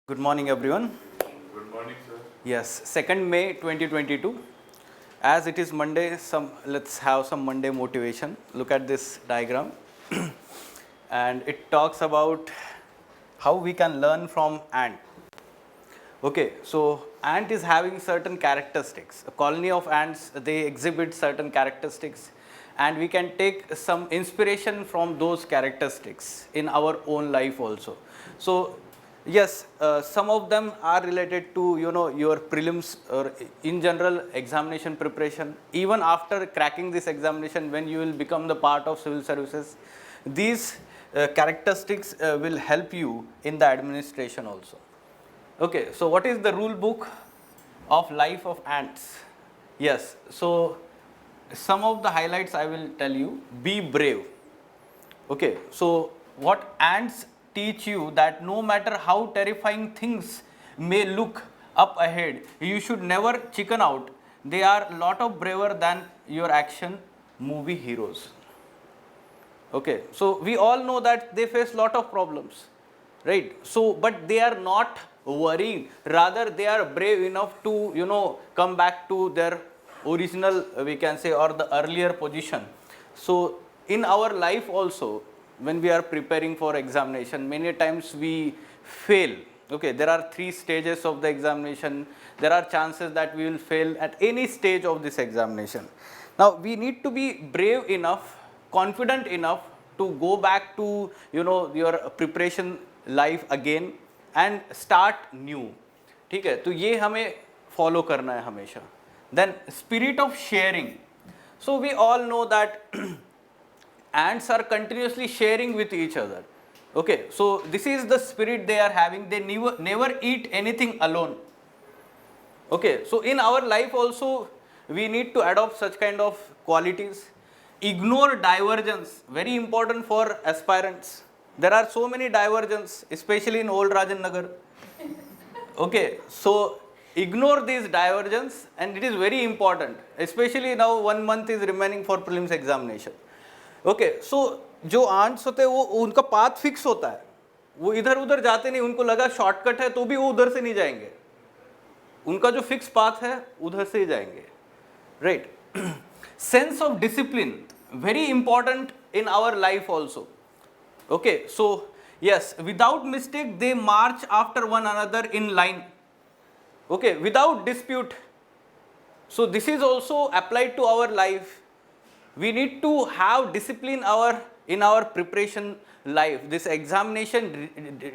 Good morning, everyone. Good morning, sir. Yes, 2nd May 2022. As it is Monday, let's have some Monday motivation. Look at this diagram, and it talks about how we can learn from ant. Okay, so ant is having certain characteristics. A colony of ants, they exhibit certain characteristics, and we can take some inspiration from those characteristics in our own life also. So yes, some of them are related to your prelims or in general examination preparation. Even after cracking this examination, when you will become the part of civil services, these characteristics will help you in the administration also. Okay, so what is the rule book of life of ants? Yes, so some of the highlights I will tell you. Be brave. Okay, so what ants teach you that no matter how terrifying things may look up ahead, you should never chicken out. They are a lot of braver than your action movie heroes. Okay, so we all know that they face lot of problems, right? So but they are not worried, rather they are brave enough to come back to their original, we can say, or the earlier position. So in our life also, when we are preparing for examination, many times we fail. Okay, there are 3 stages of the examination. There are chances that we will fail at any stage of this examination. Now we need to be brave enough, confident enough to go back to your preparation life again and start new. ठीक है, तो ये हमें follow करना है हमेशा. Then spirit of sharing. So we all know that ants are continuously sharing with each other. Okay, so this is the spirit they are having. They never eat anything alone. Okay, so in our life also we need to adopt such kind of qualities. Ignore divergence, very important for aspirants. There are so many divergence, especially in old Rajan Nagar. Okay, so ignore these divergence, and it is very important, especially now 1 month is remaining for prelims examination. Okay, so जो ants होते हैं वो उनका path fix होता है, वो इधर उधर जाते नहीं. उनको लगा शॉर्टकट है तो भी वो उधर से नहीं जाएंगे, उनका जो फिक्स पाथ है उधर से ही जाएंगे, right? Sense of discipline, very important in our life also. Okay, so yes, without mistake they march after one another in line. Okay, without dispute. So this is also applied to our life. We need to have discipline in our preparation life. This examination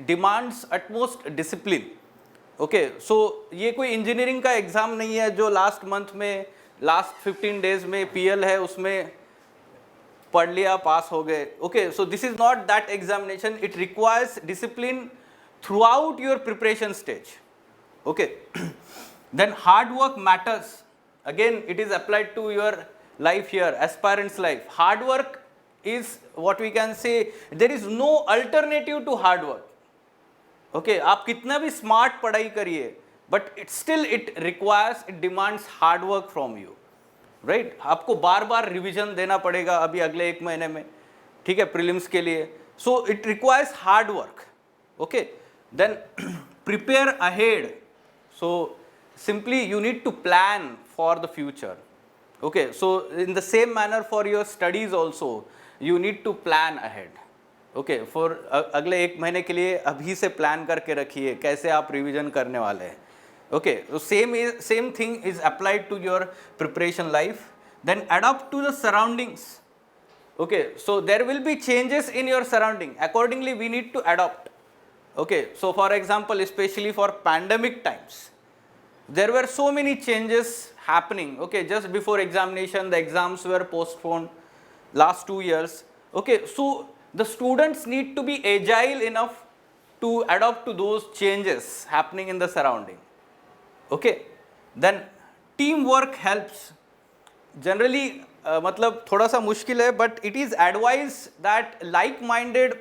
demands utmost discipline. Okay, so ये कोई engineering का exam नहीं है जो last month में, last 15 days में PL है उसमें पढ़ लिया पास हो गए. Okay, so this is not that examination. It requires discipline through your preparation stage. Okay, then hard work matters. Again it is applied to your life here, aspirants life. Hard work is what we can say, there is no alternative to hard work. Okay, आप कितना भी smart पढ़ाई करिए, but it requires, it demands hard work from you, right? आपको बार बार revision देना पड़ेगा अभी अगले 1 महीने में, ठीक है, प्रीलिम्स के लिए. So it requires hard work. Okay, then prepare ahead. So simply you need to plan for the future. Okay, so in the same manner for your studies also you need to plan ahead. Okay, for अगले 1 महीने के लिए अभी से plan करके रखिए कैसे आप रिवीजन करने वाले हैं. Okay, so same thing is applied to your preparation life. Then adapt to the surroundings. Okay, so there will be changes in your surrounding, accordingly we need to adapt. Okay, so for example, especially for pandemic times, there were so many changes happening. Okay, just before examination the exams were postponed last 2 years. Okay, so the students need to be agile enough to adapt to those changes happening in the surrounding. Okay, then teamwork helps. Generally मतलब थोड़ा सा मुश्किल है, but it is advised that like minded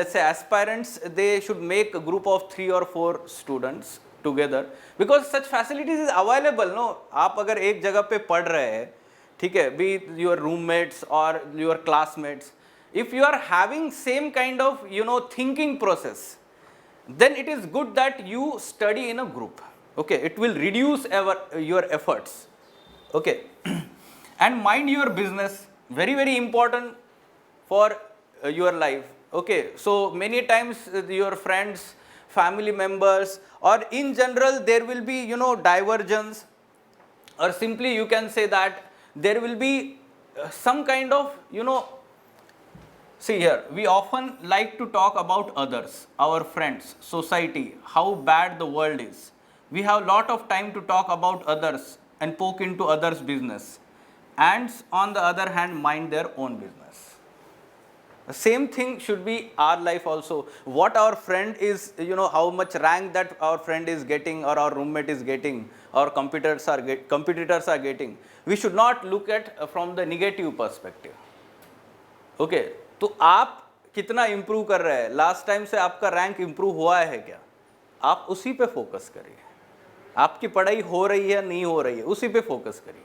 let's say aspirants, they should make a group of 3 or 4 students together, because such facilities is available. No, आप अगर एक जगह पे पढ़ रहे हैं, ठीक है, be your roommates or your classmates, if you are having same kind of thinking process, then it is good that you study in a group. Okay, it will reduce your efforts. Okay, and mind your business, very very important for your life. Okay, so many times your friends, family members, or in general there will be, you know, divergence, or simply you can say that there will be some kind of, you know, see here, we often like to talk about others, our friends, society, how bad the world is. We have a lot of time to talk about others and poke into others' business, and on the other hand, mind their own business. The same thing should be our life also. What our friend is, you know, how much rank that our friend is getting, or our roommate is getting, or competitors are getting. We should not look at from the negative perspective. Okay, तो आप कितना improve कर रहे हैं, last time से आपका rank improve हुआ है क्या, आप उसी पे फोकस करिए. आपकी पढ़ाई हो रही है नहीं हो रही है, उसी पे फोकस करिए.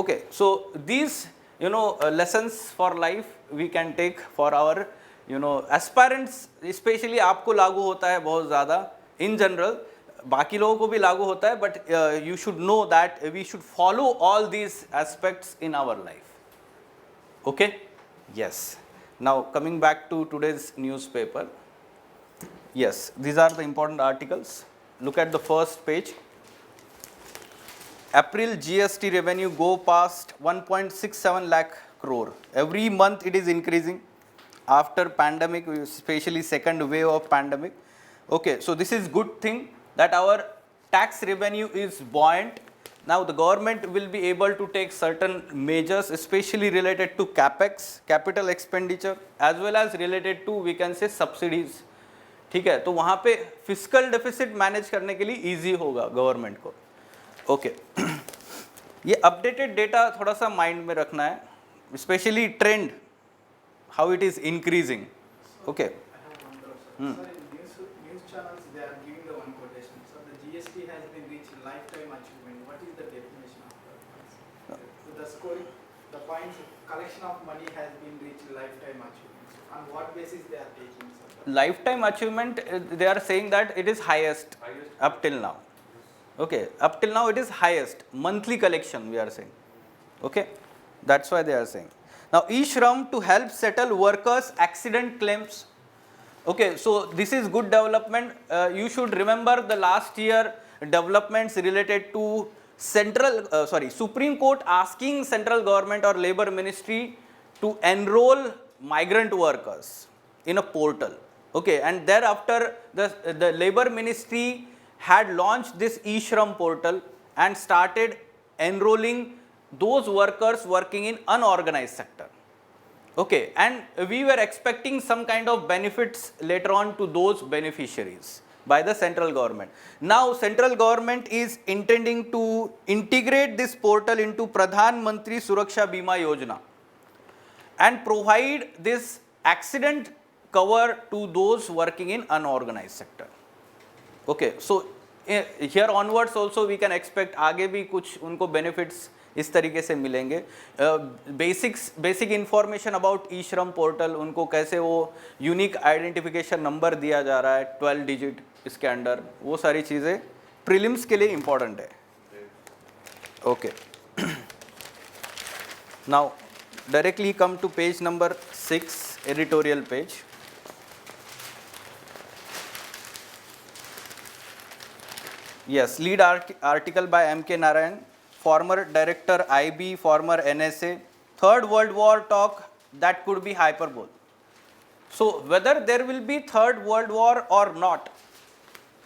Okay, so these you know lessons for life we can take for our you know aspirants. Specially आपको लागू होता है बहुत ज़्यादा, इन जनरल बाकी लोगों को भी लागू होता है, but you should know that we should follow all these aspects in our life. Okay. Yes. Now coming back to today's newspaper. Yes, these are the important articles. Look at the first page. April GST revenue go past 1.67 lakh crore. Every month it is increasing after pandemic, especially second wave of pandemic. Okay, so this is good thing that our tax revenue is buoyant. Now the government will be able to take certain measures, especially related to capex, capital expenditure, as well as related to, we can say, subsidies. ठीक है, तो वहाँ पे physical deficit manage करने के लिए easy होगा government को. ओके, ये अपडेटेड डेटा थोड़ा सा माइंड में रखना है, specially trend, how it is increasing. Okay. The points collection of money has been reached lifetime achievement. On what basis they are taking? Lifetime achievement, they are saying that it is highest up till now. Okay, up till now it is highest monthly collection, we are saying. Okay, that's why they are saying. Now e-Shram to help settle workers accident claims. Okay, so this is good development. You should remember the last year developments related to Supreme Court asking central government or labor ministry to enroll migrant workers in a portal. Okay, and thereafter the labor ministry had launched this e-Shram portal and started enrolling those workers working in unorganized sector. Okay, and we were expecting some kind of benefits later on to those beneficiaries by the central government. Now central government is intending to integrate this portal into Pradhan Mantri Suraksha Bima Yojana and provide this accident cover to those working in unorganized sector. Okay, so here onwards also we can expect आगे भी कुछ उनको benefits इस तरीके से मिलेंगे. Basic information about e-Shram portal, उनको कैसे वो यूनिक आइडेंटिफिकेशन नंबर दिया जा रहा है 12 डिजिट इसके अंडर, वो सारी चीज़ें प्रीलिम्स के लिए इम्पॉर्टेंट है. Okay, now directly come to page number 6, editorial page. Yes, lead article by M.K. Narayan, former director IB, former NSA. Third World War talk that could be hyperbole. So whether there will be Third World War or not,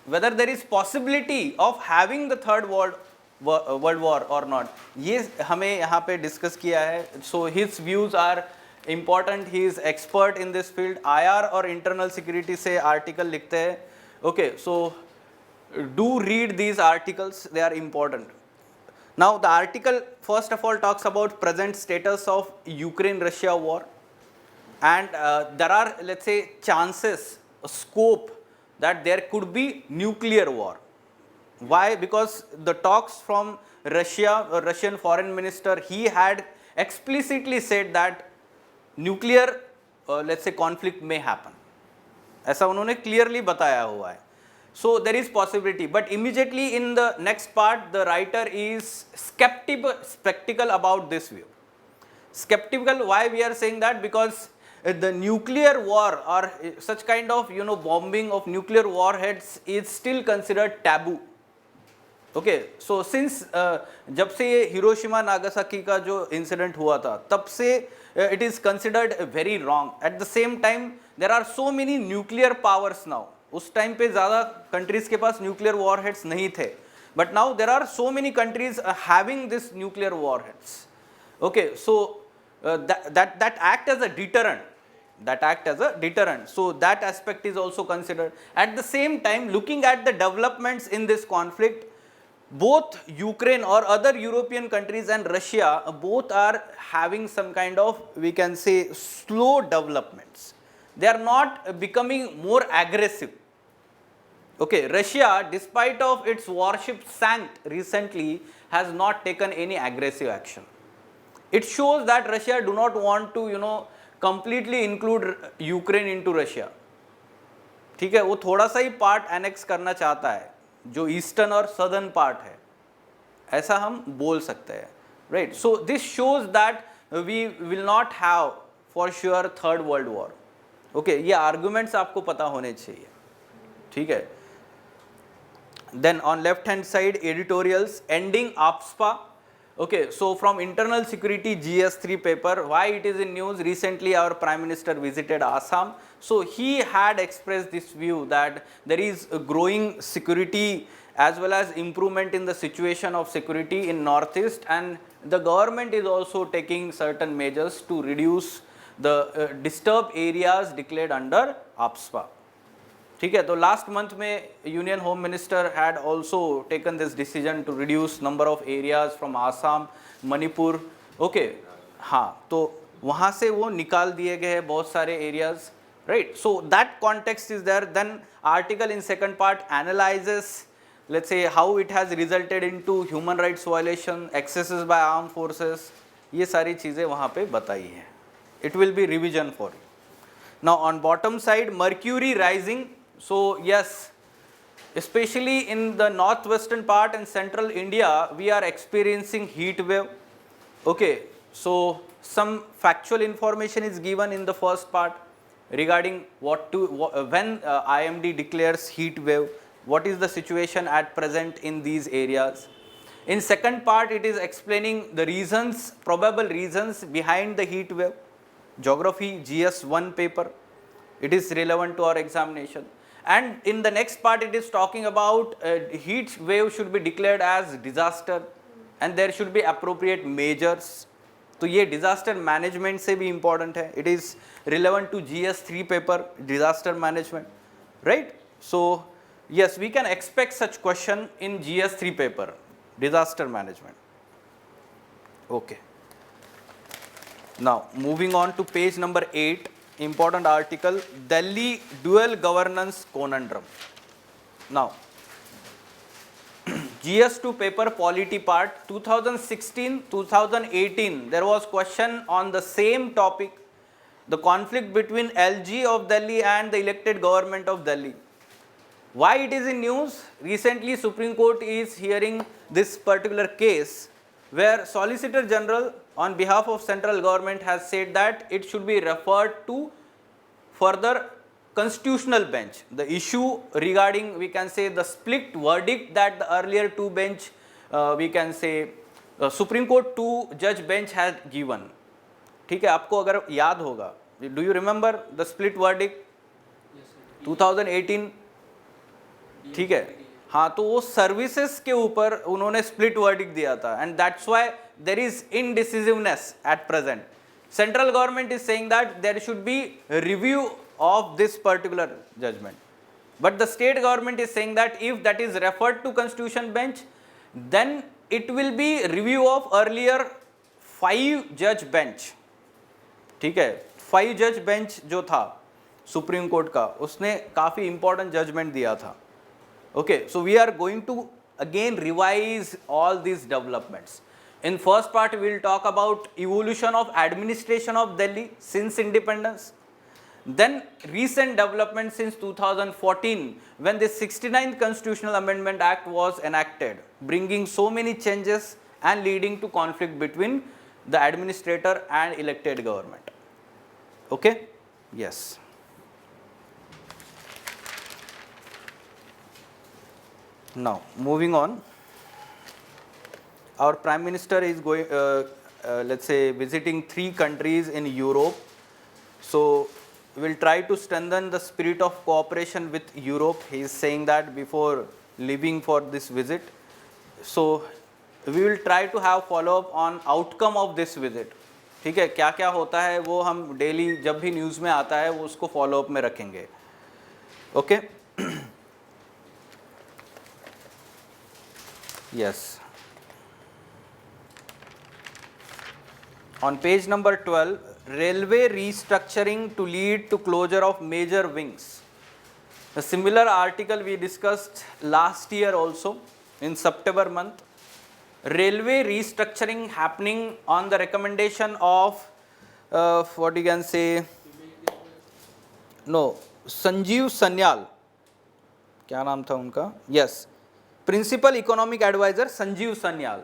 whether there is possibility of having the Third World War or not, ये हमें यहाँ पे discuss किया है. So his views are important. He is expert in this field. IR और internal security से article लिखते हैं. Okay, so do read these articles, they are important. Now the article first of all talks about present status of Ukraine-Russia war, and there are, let's say, chances, scope that there could be nuclear war. Why? Because the talks from Russia, Russian foreign minister, he had explicitly said that nuclear, let's say, conflict may happen. ऐसा उन्होंने clearly बताया हुआ है. So there is possibility, but immediately in the next part the writer is skeptical about this view. Skeptical, why we are saying that? Because the nuclear war or such kind of bombing of nuclear warheads is still considered taboo. Okay, so since जब से ये Hiroshima Nagasaki का जो incident हुआ था तब से it is considered very wrong. At the same time there are so many nuclear powers now. उस टाइम पे ज़्यादा कंट्रीज़ के पास न्यूक्लियर वॉरहेड्स नहीं थे, but now there are so many countries having this nuclear warheads. Okay, so that act as a deterrent, so that aspect is also considered. At the same time, looking at the developments in this conflict, both Ukraine or other European countries and Russia both are having some kind of, we can say, slow developments. They are not becoming more aggressive. Okay, Russia, despite of its warship sank recently, has not taken any aggressive action. It shows that Russia do not want to completely include Ukraine into Russia. ठीक है, वो थोड़ा सा ही part annex करना चाहता है जो eastern और सदर्न पार्ट है, ऐसा हम बोल सकते हैं, right. So this shows that we will not have for sure third world war. Okay, ये आर्गुमेंट्स आपको पता होने चाहिए, ठीक है. Then on left hand side, editorials, ending APSPA. Okay, so from internal security GS3 paper, why it is in news? Recently our Prime Minister visited Assam, so he had expressed this view that there is a growing security as well as improvement in the situation of security in Northeast, and the government is also taking certain measures to reduce the disturbed areas declared under APSPA. ठीक है, तो last month में union home minister had also taken this decision to reduce number of areas from Assam, Manipur. Okay, हाँ, तो वहाँ से वो निकाल दिए गए हैं बहुत सारे areas, right. So that context is there. Then article in second part analyses, let's say, how it has resulted into human rights violation, excesses by arm forces, ये सारी चीज़ें वहाँ पे बताई हैं. It will be revision for you. Now on bottom side, mercury rising. So yes, especially in the northwestern part and central India, we are experiencing heat wave. Okay, so some factual information is given in the first part regarding when IMD declares heat wave, what is the situation at present in these areas. In second part, it is explaining the reasons, probable reasons behind the heat wave. Geography GS1 paper, it is relevant to our examination. And in the next part, it is talking about heat wave should be declared as disaster and there should be appropriate measures. तो ये disaster management से भी important है. It is relevant to GS3 paper, disaster management, right? So yes, we can expect such question in GS3 paper, disaster management. Okay. Now moving on to page number 8. Important article, Delhi dual governance conundrum. Now GS2 paper polity part 2016-2018 there was question on the same topic, the conflict between LG of Delhi and the elected government of Delhi. Why it is in news? Recently Supreme Court is hearing this particular case where Solicitor General on behalf of central government has said that it should be referred to further constitutional bench. The issue regarding, we can say, the split verdict that the earlier two bench, we can say, Supreme Court two judge bench had given. ठीक है, आपको अगर याद होगा, do you remember the split verdict? 2018, ठीक है, हाँ, तो वो सर्विसेज के ऊपर उन्होंने स्प्लिट वर्डिक्ट दिया था, and that's why there is indecisiveness at present. Central government is saying that there should be review of this particular judgment, but the state government is saying that if that is referred to constitution bench then it will be review of earlier 5 जज bench. ठीक है, 5 जज bench जो था supreme court का, उसने काफ़ी important judgement दिया था. Okay, so we are going to again revise all these developments. In first part, we will talk about evolution of administration of Delhi since independence. Then recent development since 2014, when the 69th Constitutional Amendment Act was enacted, bringing so many changes and leading to conflict between the administrator and elected government. Okay? Yes. Now, moving on. Our Prime Minister is going, let's say, visiting 3 countries in Europe. So, we'll try to strengthen the spirit of cooperation with Europe. He is saying that before leaving for this visit. So, we will try to have follow-up on outcome of this visit. ठीक है, क्या क्या होता है वो हम daily जब भी न्यूज़ में आता है वो उसको फॉलोअप में रखेंगे. Okay. Yes. On page number 12, railway restructuring to lead to closure of major wings. A similar article we discussed last year also in September month. Railway restructuring happening on the recommendation of what you can say, no, Sanjeev Sanyal. क्या नाम था उनका? Yes, Principal Economic Advisor Sanjeev Sanyal.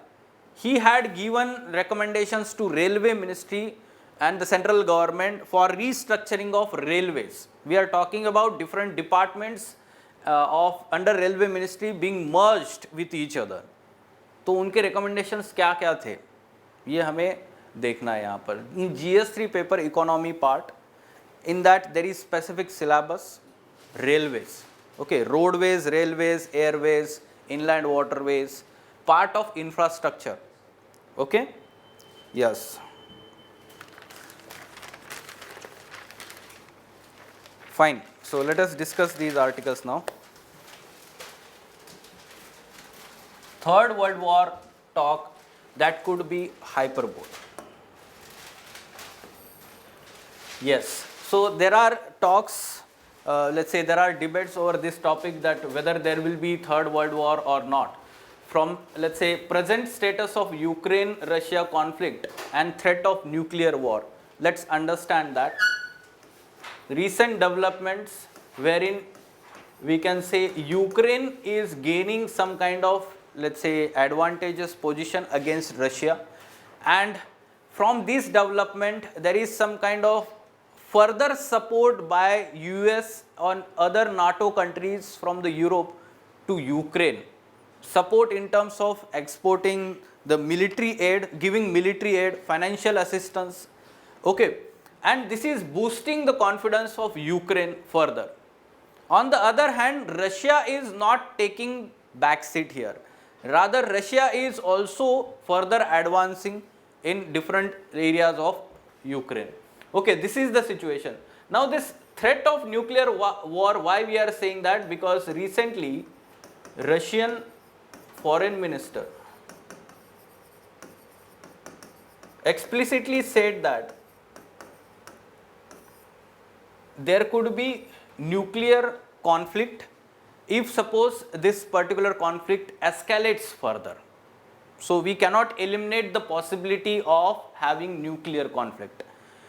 He had given recommendations to Railway Ministry and the central government for restructuring of railways. We are talking about different departments of under Railway Ministry being merged with each other. तो उनके recommendations क्या क्या थे ये हमें देखना है यहाँ पर. In GS3 paper economy part, in that there is specific syllabus, railways, okay, roadways, railways, airways, inland waterways, part of infrastructure. Okay. Yes. Fine. So let us discuss these articles now. Third World War talk that could be hyperbole. Yes. So there are talks, let's say there are debates over this topic that whether there will be Third World War or not. From, let's say, present status of Ukraine-Russia conflict and threat of nuclear war. Let's understand that. Recent developments wherein we can say Ukraine is gaining some kind of, let's say, advantageous position against Russia, and from this development there is some kind of further support by US on other NATO countries from the Europe to Ukraine. Support in terms of exporting the military aid, giving military aid, financial assistance. Okay, and this is boosting the confidence of Ukraine further. On the other hand, Russia is not taking backseat here. Rather, Russia is also further advancing in different areas of Ukraine. Okay, this is the situation. Now, this threat of nuclear war, why we are saying that? Because recently, Russian Foreign Minister explicitly said that there could be nuclear conflict if suppose this particular conflict escalates further. So we cannot eliminate the possibility of having nuclear conflict.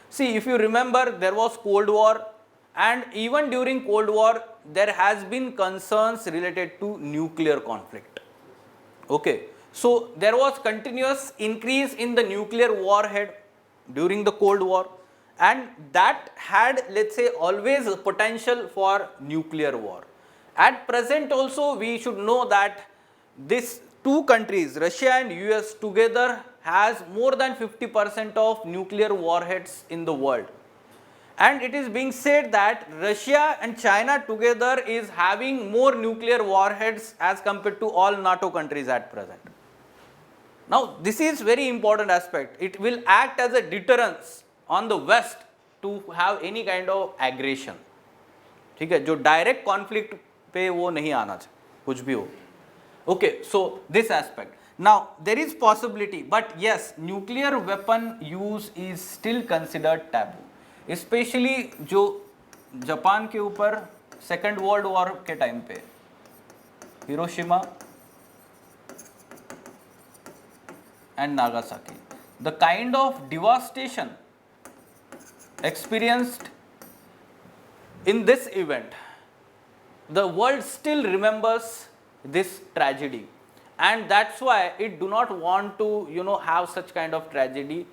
See, if you remember, there was Cold War, and even during Cold War there has been concerns related to nuclear conflict. Okay, so there was continuous increase in the nuclear warhead during the Cold War, and that had, let's say, always a potential for nuclear war. At present also we should know that these two countries, Russia and US together, has more than 50% of nuclear warheads in the world. And it is being said that Russia and China together is having more nuclear warheads as compared to all NATO countries at present. Now, this is very important aspect. It will act as a deterrence on the West to have any kind of aggression. ठीक है, जो direct conflict पे वो नहीं आना चाहिए, कुछ भी हो. Okay, so this aspect. Now, there is possibility, but yes, nuclear weapon use is still considered taboo. Specially जो जापान के ऊपर सेकेंड वर्ल्ड वॉर के टाइम पे Hiroshima and Nagasaki, the kind of devastation experienced in this event, the world still remembers this tragedy, and that's why it do not want to have such kind of tragedy.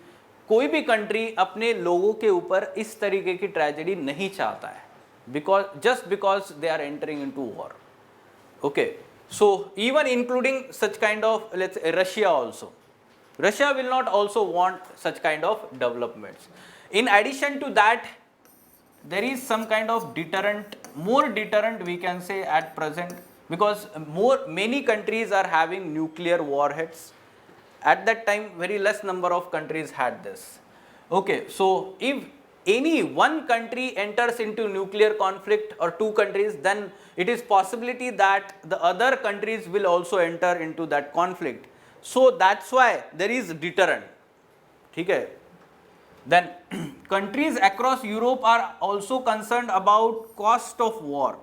कोई भी country अपने लोगों के ऊपर इस तरीके की tragedy नहीं चाहता है, because just because they are entering into war. Okay, so even including such kind of, let's say, Russia also, Russia will not also want such kind of developments. In addition to that, there is some kind of deterrent, more deterrent we can say at present, because many countries are having nuclear warheads. At that time, very less number of countries had this. Okay, so if any one country enters into nuclear conflict, or two countries, then it is possibility that the other countries will also enter into that conflict. So that's why there is deterrent. Okay. Then countries across Europe are also concerned about cost of war.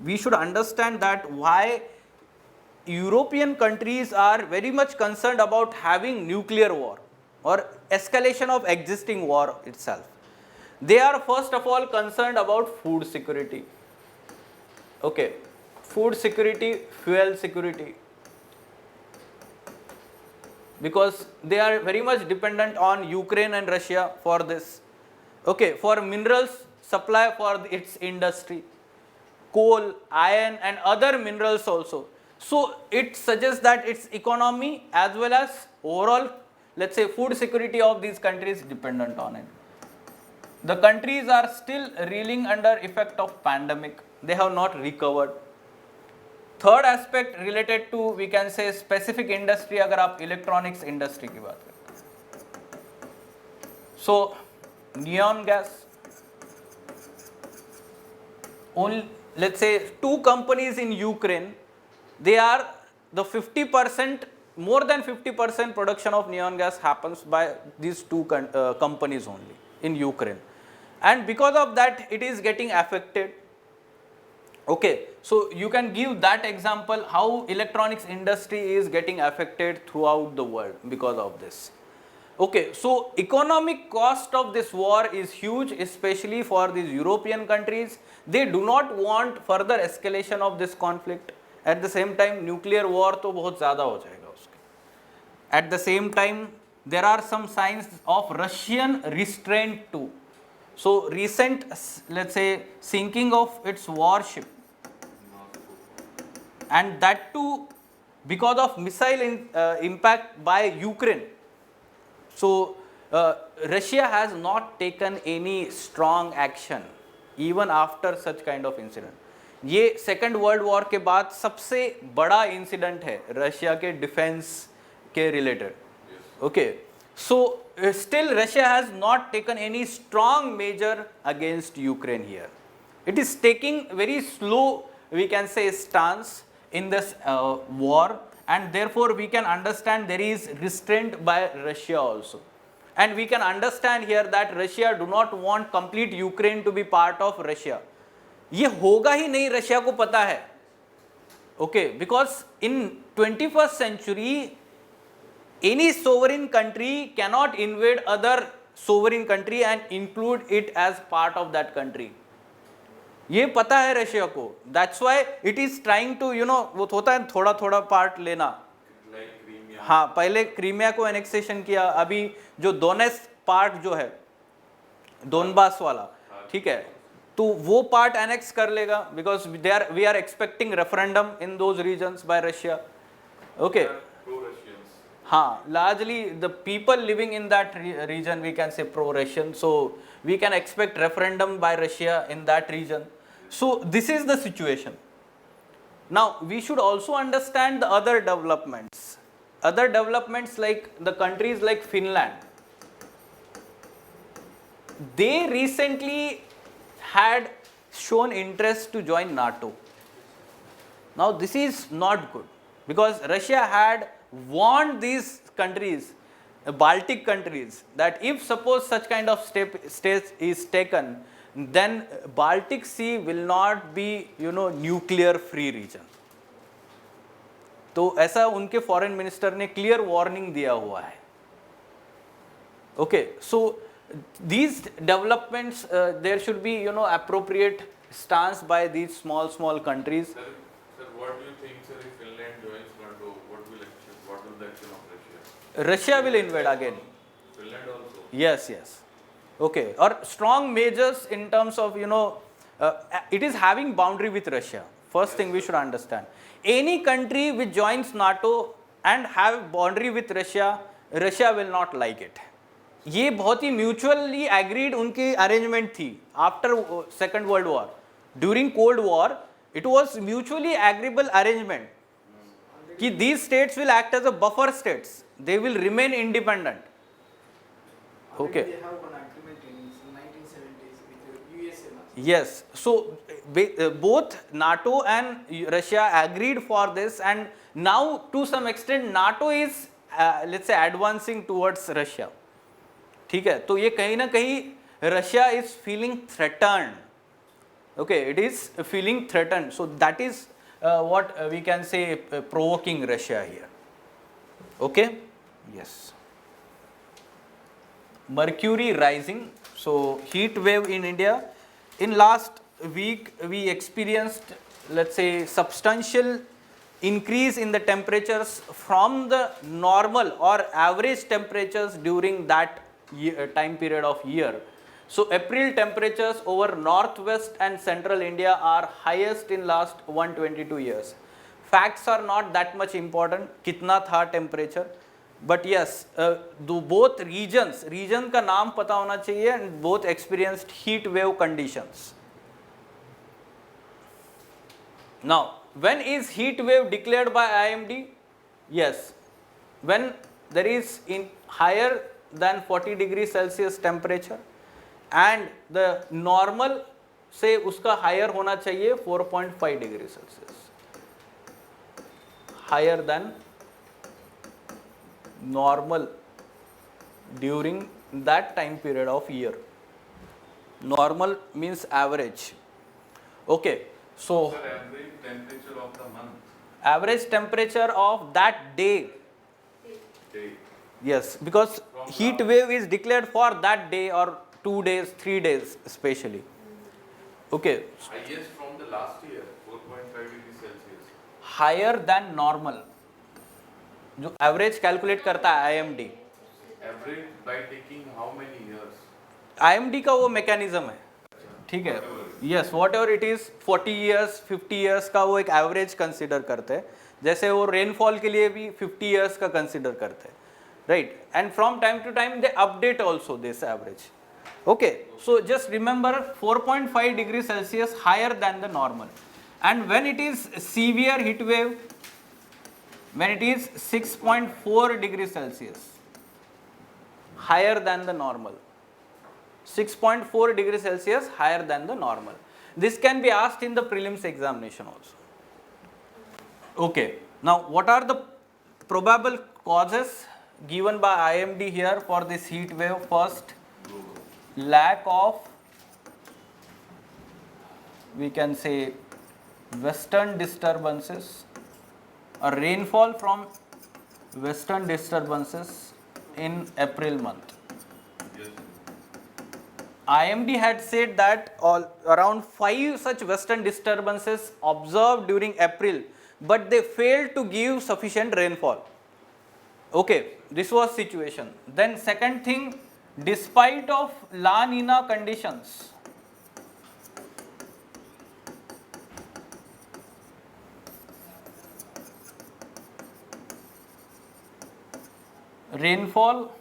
We should understand that why European countries are very much concerned about having nuclear war or escalation of existing war itself. They are first of all concerned about food security. Okay, food security, fuel security, because they are very much dependent on Ukraine and Russia for this. Okay, for minerals supply for its industry, coal, iron and other minerals also. So it suggests that its economy as well as overall, let's say, food security of these countries dependent on it. The countries are still reeling under effect of pandemic. They have not recovered. Third aspect related to, we can say, specific industry, अगर आप electronics industry की बात करें. So neon gas, only, let's say, two companies in Ukraine, they are the 50%, more than 50% production of neon gas happens by these two companies only in Ukraine, and because of that it is getting affected. Okay, so you can give that example how electronics industry is getting affected throughout the world because of this. Okay, so economic cost of this war is huge, especially for these European countries. They do not want further escalation of this conflict. At the same time, nuclear war तो बहुत ज़्यादा हो जाएगा उसके. At the same time, there are some signs of Russian restraint too. So recent, let's say, sinking of its warship, and that too because of missile impact by Ukraine. So Russia has not taken any strong action even after such kind of incident. ये second world war के बाद सबसे बड़ा incident है Russia के defence के related. Okay, so still Russia has not taken any strong measure against Ukraine here. It is taking very slow, we can say, stance in this war, and therefore we can understand there is restraint by Russia also. And we can understand here that Russia do not want complete Ukraine to be part of Russia. ये होगा ही नहीं, Russia को पता है. Okay, because in 21st century any sovereign country cannot invade other sovereign country and include it as part of that country. ये पता है Russia को. That's why it is trying to, वो होता है थोड़ा थोड़ा पार्ट लेना. हाँ, पहले क्रीमिया को एनेक्सेशन किया, अभी जो डोनेट्स्क पार्ट जो है डोनबास वाला, ठीक है, तो वो पार्ट एनेक्स कर लेगा, because we are expecting referendum in those regions by Russia. Okay, हाँ, largely the people living in that region, we can say pro-Russian, so we can expect referendum by Russia in that region. So this is the situation. Now we should also understand the other developments. Other developments like the countries like Finland. They recently had shown interest to join NATO. Now this is not good, because Russia had warned these countries, Baltic countries, that if suppose such kind of step is taken, then Baltic Sea will not be, nuclear free region. तो ऐसा उनके foreign minister ने clear warning दिया हुआ है. Okay, so these developments, there should be, you know, appropriate stance by these small countries. Sir, what do you think, sir, if Finland joins NATO, what will the action of Russia? Russia will invade again. Finland also. Yes, yes. Okay. Or strong measures in terms of, you know, it is having boundary with Russia. First thing we should understand. Any country which joins NATO and have boundary with Russia, Russia will not like it. ये बहुत ही mutually agreed उनकी arrangement थी after second world war. During cold war it was mutually agreeable arrangement कि these states will act as a buffer states, they will remain independent. Already Okay. they have one agreement in 1970s with the USA. Yes, so both NATO and Russia agreed for this, and now to some extent NATO is let's say advancing towards Russia. ठीक है, तो ये कहीं ना कहीं Russia is feeling threatened. Okay, it is feeling threatened. So that is what we can say provoking Russia here. Okay, yes. Mercury rising. So heat wave in India. In last week we experienced, let's say, substantial increase in the temperatures from the normal or average temperatures during that time period of year. So April temperatures over northwest and central India are highest in last 122 years. Facts are not that much important कितना था temperature, but yes, both region का नाम पता होना चाहिए, and both experienced heat wave conditions. Now, when is heat wave declared by IMD? Yes, when there is in higher than 40 degree Celsius temperature and the normal से उसका higher होना चाहिए 4.5 degree Celsius, higher than normal during that time period of year. Normal means average. Okay, so Sir, average temperature of the month. average temperature of that day. Day. Yes, because heat wave is declared for that day or 2 days, 3 days especially. Okay, Highest from the last year, 4.5 degrees Celsius. higher than normal. जो average calculate करता है IMD. Average by taking how many years? IMD का वो mechanism है, ठीक है. Yes, whatever it is, 40 years, 50 years का वो एक average consider करते हैं. जैसे वो rainfall के लिए भी 50 years का consider करते हैं. Right, and from time to time they update also this average. Okay, so just remember 4.5 degrees Celsius higher than the normal, and when it is severe heat wave, when it is 6.4 degrees Celsius higher than the normal, 6.4 degrees Celsius higher than the normal. This can be asked in the prelims examination also. Okay, now what are the probable causes given by IMD here for this heat wave? First, lack of, we can say, western disturbances or rainfall from western disturbances in April month. Yes. IMD had said that around 5 such western disturbances observed during April, but they failed to give sufficient rainfall. Okay, this was situation. Then second thing, despite of La Nina conditions, rainfall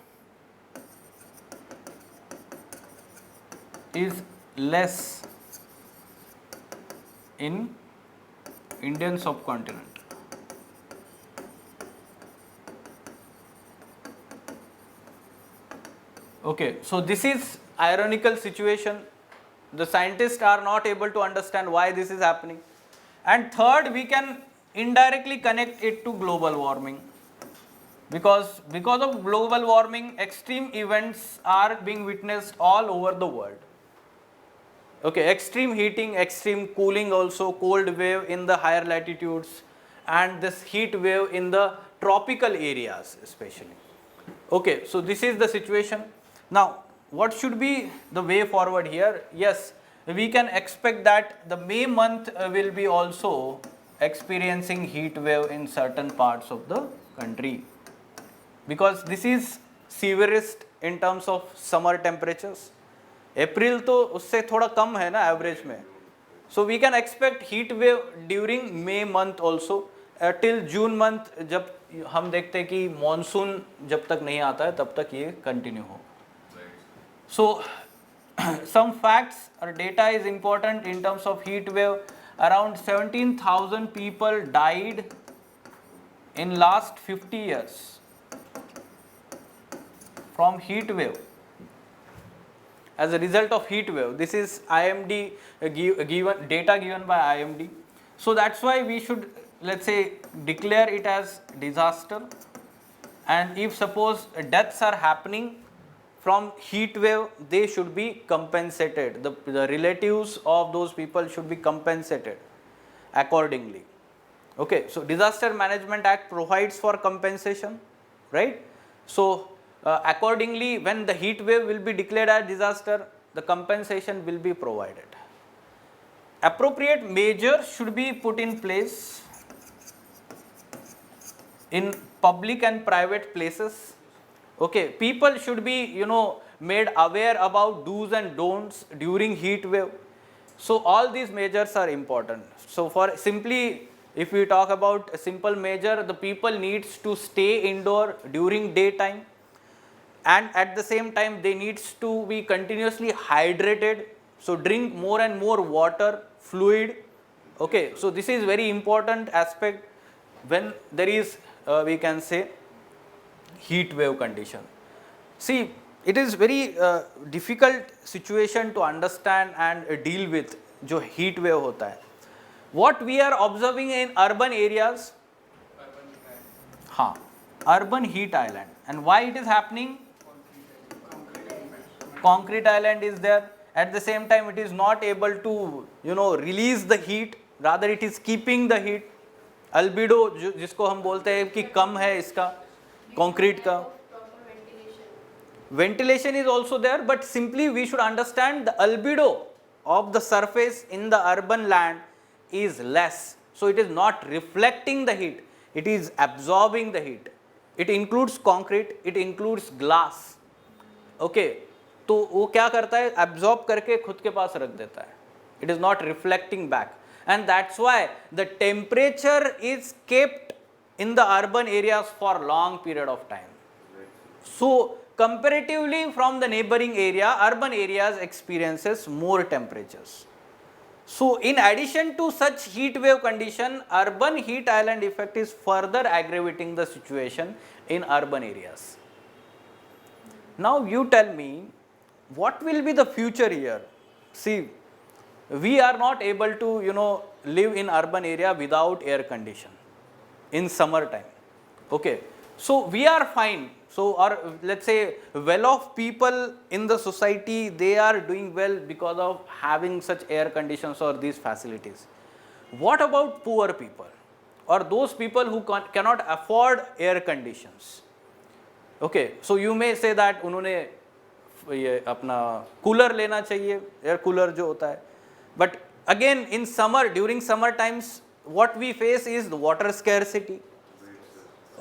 is less in Indian subcontinent. Okay, so this is ironical situation. The scientists are not able to understand why this is happening. And third, we can indirectly connect it to global warming. Because of global warming, extreme events are being witnessed all over the world. Okay, extreme heating, extreme cooling also, cold wave in the higher latitudes, and this heat wave in the tropical areas especially. Okay, so this is the situation. Now, what should be the way forward here? Yes, we can expect that the May month will be also experiencing heat wave in certain parts of the country, because this is severest in terms of summer temperatures. अप्रैल तो उससे थोड़ा कम है ना average में. So we can expect heat wave during May month also till June month, जब हम देखते हैं कि मानसून जब तक नहीं आता है तब तक ये कंटिन्यू हो. So some facts or data is important in terms of heat wave. Around 17,000 people died in last 50 years from heat wave as a result of heat wave. This is IMD given data given by IMD. So that's why we should, let's say, declare it as disaster, and if suppose deaths are happening from heat wave, they should be compensated. The relatives of those people should be compensated accordingly. Okay, so Disaster Management Act provides for compensation, right? So accordingly, when the heat wave will be declared as disaster, the compensation will be provided. Appropriate measures should be put in place in public and private places. Okay, people should be, made aware about do's and don'ts during heat wave. So all these measures are important. So for simply, if we talk about a simple measure, the people needs to stay indoor during daytime, and at the same time they needs to be continuously hydrated. So drink more and more water, fluid. Okay, so this is very important aspect when there is we can say heat wave condition. See, it is very difficult situation to understand and deal with जो heat wave होता है. What we are observing in urban areas, urban heat island, and why it is happening? Concrete island is there. At the same time, it is not able to release the heat, rather it is keeping the heat. Albedo जिसको हम बोलते हैं कि कम है इसका concrete का. Ventilation is also there, but simply we should understand the albedo of the surface in the urban land is less. So it is not reflecting the heat, it is absorbing the heat. It includes concrete, it includes glass. Okay, तो वो क्या करता है, absorb करके खुद के पास रख देता है. It is not reflecting back, and that's why the temperature is kept in the urban areas for long period of time. So comparatively from the neighboring area, urban areas experiences more temperatures. So in addition to such heat wave condition, urban heat island effect is further aggravating the situation in urban areas. Now you tell me, what will be the future here? See, we are not able to live in urban area without air condition in summer time. Okay, so we are fine. So, or let's say well-off people in the society, they are doing well because of having such air conditions or these facilities. What about poor people or those people who cannot afford air conditions? Okay, so you may say that उन्होंने ये अपना cooler लेना चाहिए, air cooler जो होता है. But again in summer, during summer times, what we face is the water scarcity.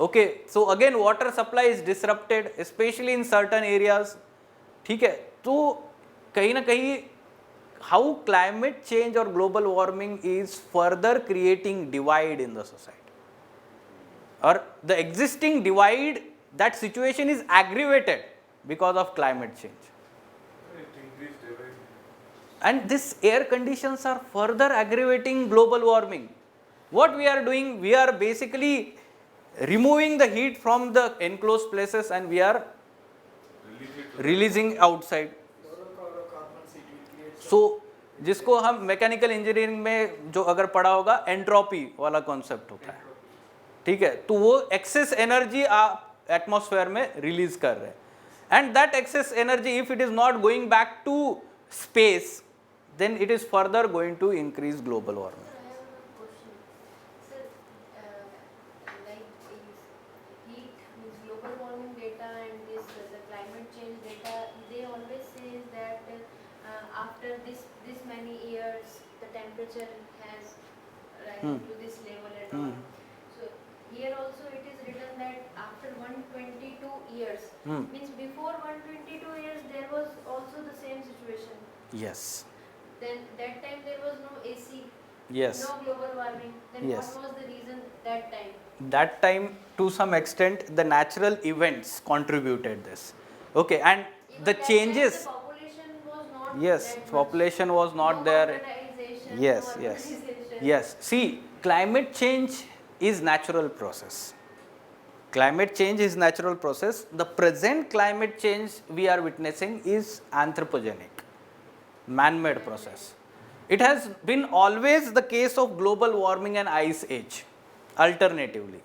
Okay, so again water supply is disrupted, especially in certain areas. ठीक है, तो कहीं ना कहीं how climate change or global warming is further creating divide in the society, or the existing divide, that situation is aggravated because of climate change. And these air conditions are further aggravating global warming. What we are doing, we are basically removing the heat from the enclosed places and we are releasing outside. So जिसको हम mechanical engineering में जो अगर पढ़ा होगा entropy वाला concept होता है, ठीक है, तो वो एक्सेस एनर्जी आप एटमॉस्फेयर में रिलीज कर रहे हैं, and that excess energy if it is not going back to space, then it is further going to increase global warming. I have a question. Sir, like heat, global warming data and this the climate change data, they always after this many years the temperature has Hmm. risen to this level and Hmm. all. So here also it is written that after 122 years, Hmm. means before 122 years there was also the same situation. Yes. Then that time there was no AC, Yes. no global warming. Then Yes. what was the reason that time? That time, to some extent, the natural events contributed this. Okay, and Even the that changes. time the population was not Yes, that much. population was not No there. urbanization, Yes, no yes, urbanization. yes. See, climate change is natural process. Climate change is natural process. The present climate change we are witnessing is anthropogenic, man-made process. It has been always the case of global warming and ice age, alternatively.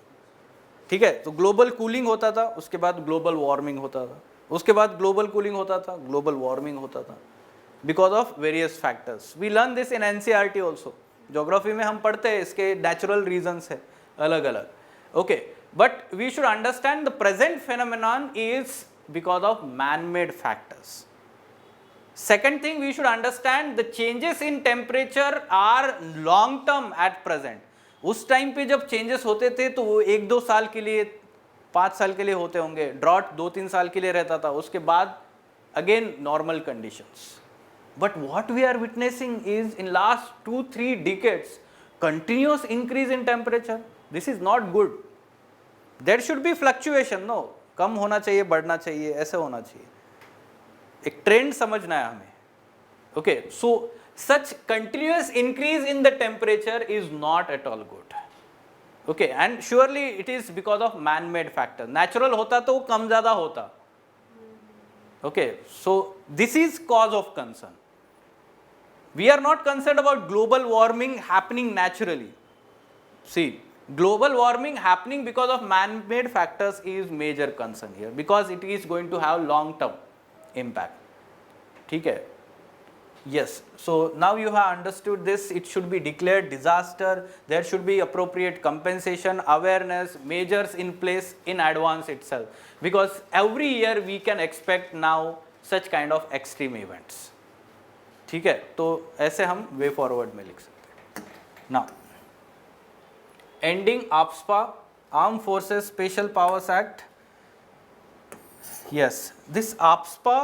ठीक है, तो global cooling होता था, उसके बाद global warming होता था, उसके बाद ग्लोबल कूलिंग होता था, ग्लोबल वार्मिंग होता था, because of various factors. We learn this in NCERT also. Geography में हम पढ़ते हैं, इसके नेचुरल रीजंस है अलग अलग. Okay, but we should understand the present phenomenon is because of man made factors. Second thing, we should understand the changes in temperature are long term at present. उस time पे जब changes होते थे तो वो 1-2 साल के लिए, 5 साल के लिए होते होंगे. ड्रॉट 2-3 साल के लिए रहता था, उसके बाद again normal conditions. But what we are witnessing is in last 2-3 decades continuous increase in temperature. This is not good. There should be fluctuation. No, कम होना चाहिए, बढ़ना चाहिए, ऐसे होना चाहिए. एक ट्रेंड समझना है हमें. Okay, so such continuous increase in the temperature is not at all good. Okay, and surely it is because of man made factor. Natural होता तो कम ज्यादा होता. Okay, so this is cause of concern. We are not concern about global warming happening naturally. See, global warming happening because of man made factors is major concern here, because it is going to have long term impact. ठीक है. Yes, so now you have understood this. It should be declared disaster. There should be appropriate compensation, awareness, measures in place in advance itself, because every year we can expect now such kind of extreme events. ठीक है, तो ऐसे हम way forward में लिख सकते हैं. Now, ending AFSPA, Armed Forces Special Powers Act. Yes, this AFSPA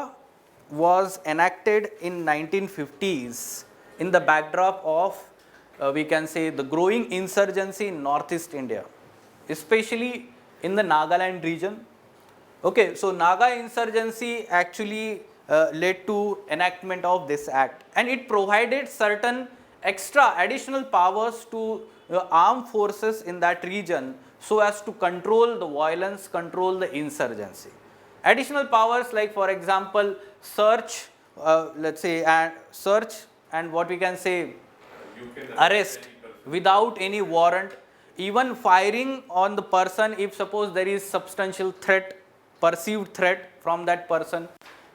was enacted in 1950s in the backdrop of we can say the growing insurgency in Northeast India, especially in the Nagaland region. Okay, so Naga insurgency actually led to enactment of this act, and it provided certain extra additional powers to armed forces in that region so as to control the violence, control the insurgency. Additional powers like, for example, search, let's say, and search and what we can say, You can arrest without any warrant, even firing on the person if suppose there is substantial threat, perceived threat from that person.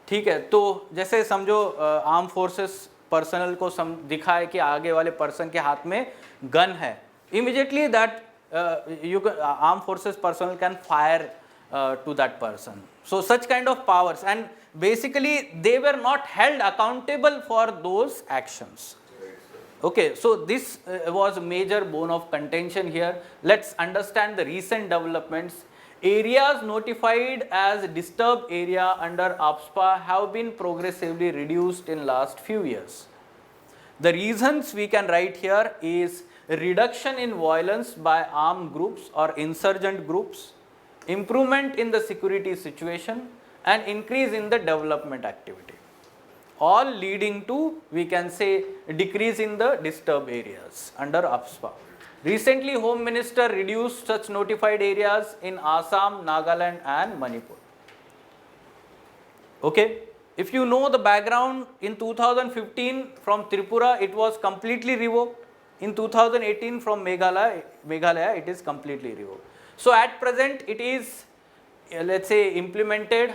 ठीक है, तो जैसे समझो arm forces personal को दिखाए कि आगे वाले पर्सन के हाथ में गन है, immediately that armed forces personnel can fire to that person. So such kind of powers, and basically they were not held accountable for those actions. Okay, so this was a major bone of contention here. Let's understand the recent developments. Areas notified as disturbed area under AFSPA have been progressively reduced in last few years. The reasons we can write here is reduction in violence by armed groups or insurgent groups, improvement in the security situation, and increase in the development activity, all leading to, we can say, decrease in the disturbed areas under AFSPA. Recently, Home Minister reduced such notified areas in Assam, Nagaland and Manipur. Okay, if you know the background, in 2015 from Tripura it was completely revoked. In 2018 from Meghalaya it is completely revoked. So at present it is, let's say, implemented